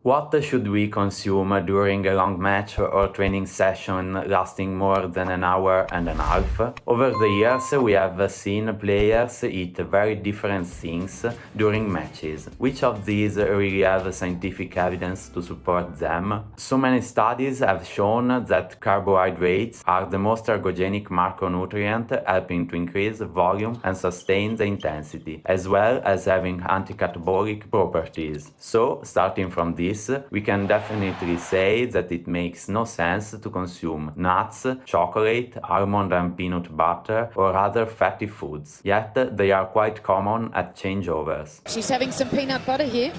What should we consume during a long match or training session lasting more than an hour and a half? Over the years, we have seen players eat very different things during matches. Which of these really have scientific evidence to support them? So many studies have shown that carbohydrates are the most ergogenic macronutrient, helping to increase volume and sustain the intensity, as well as having anticatabolic properties. So, starting from this, we can definitely say that it makes no sense to consume nuts, chocolate, almond and peanut butter, or other fatty foods. Yet they are quite common at changeovers. She's having some peanut butter here.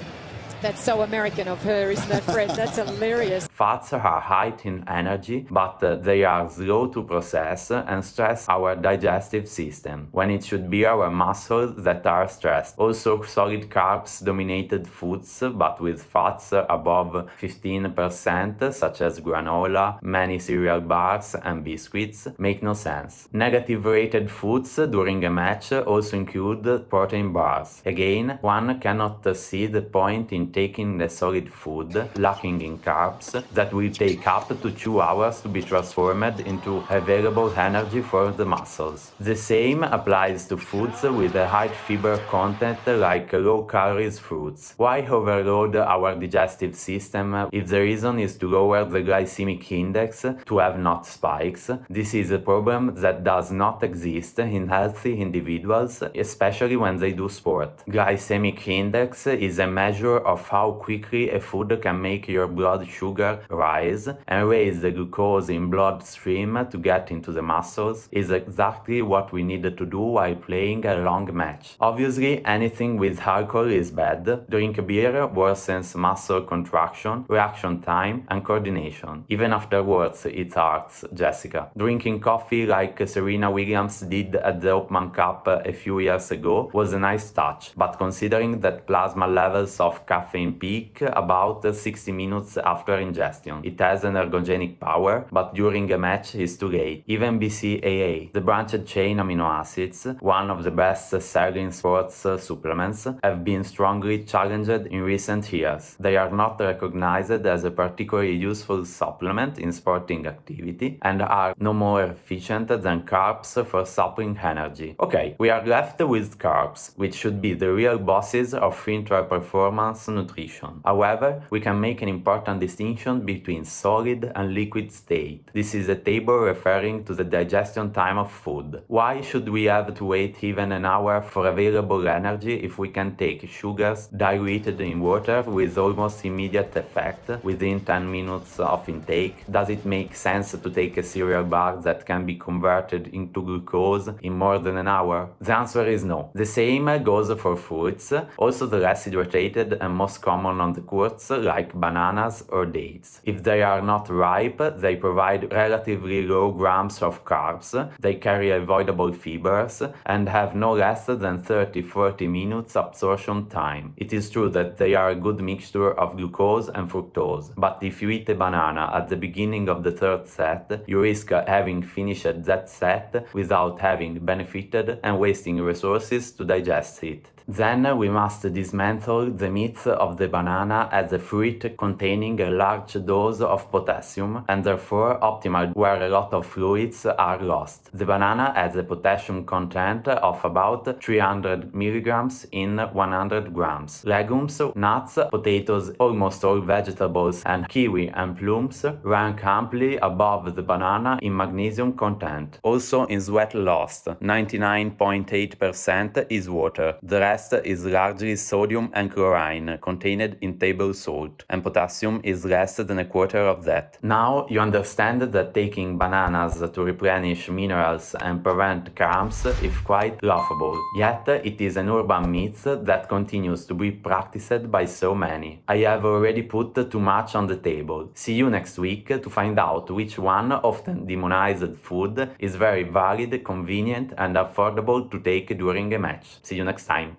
That's so American of her, isn't that, Fred? That's hilarious. Fats are high in energy, but they are slow to process and stress our digestive system, when it should be our muscles that are stressed. Also, solid carbs-dominated foods, but with fats above 15%, such as granola, many cereal bars, and biscuits, make no sense. Negative-rated foods during a match also include protein bars. Again, one cannot see the point in taking the solid food, lacking in carbs, that will take up to 2 hours to be transformed into available energy for the muscles. The same applies to foods with a high fiber content like low-calories fruits. Why overload our digestive system if the reason is to lower the glycemic index to have not spikes? This is a problem that does not exist in healthy individuals, especially when they do sport. Glycemic index is a measure of how quickly a food can make your blood sugar rise and raise the glucose in bloodstream to get into the muscles is exactly what we need to do while playing a long match. Obviously, anything with alcohol is bad. Drink beer worsens muscle contraction, reaction time, and coordination. Even afterwards, it hurts, Jessica. Drinking coffee like Serena Williams did at the Open Cup a few years ago was a nice touch, but considering that plasma levels of caffeine peak about 60 minutes after ingestion. It has an ergogenic power, but during a match is too late. Even BCAA, the branched chain amino acids, one of the best-selling sports supplements, have been strongly challenged in recent years. They are not recognized as a particularly useful supplement in sporting activity and are no more efficient than carbs for supplying energy. Okay, we are left with carbs, which should be the real bosses of intra-performance nutrition. However, we can make an important distinction between solid and liquid state. This is a table referring to the digestion time of food. Why should we have to wait even an hour for available energy if we can take sugars diluted in water with almost immediate effect within 10 minutes of intake? Does it make sense to take a cereal bar that can be converted into glucose in more than an hour? The answer is no. The same goes for fruits, also the less hydrated and most common on the courts, like bananas or dates. If they are not ripe, they provide relatively low grams of carbs, they carry avoidable fibers, and have no less than 30-40 minutes absorption time. It is true that they are a good mixture of glucose and fructose, but if you eat a banana at the beginning of the third set, you risk having finished that set without having benefited and wasting resources to digest it. Then we must dismantle the myth of the banana as a fruit containing a large dose of potassium and therefore optimal where a lot of fluids are lost. The banana has a potassium content of about 300 milligrams in 100 grams. Legumes, nuts, potatoes, almost all vegetables, and kiwi and plums rank amply above the banana in magnesium content. Also in sweat loss, 99.8% is water. The rest is largely sodium and chlorine contained in table salt, and potassium is less than a quarter of that. Now you understand that taking bananas to replenish minerals and prevent cramps is quite laughable. Yet it is an urban myth that continues to be practiced by so many. I have already put too much on the table. See you next week to find out which one of the demonized food is very valid, convenient, and affordable to take during a match. See you next time.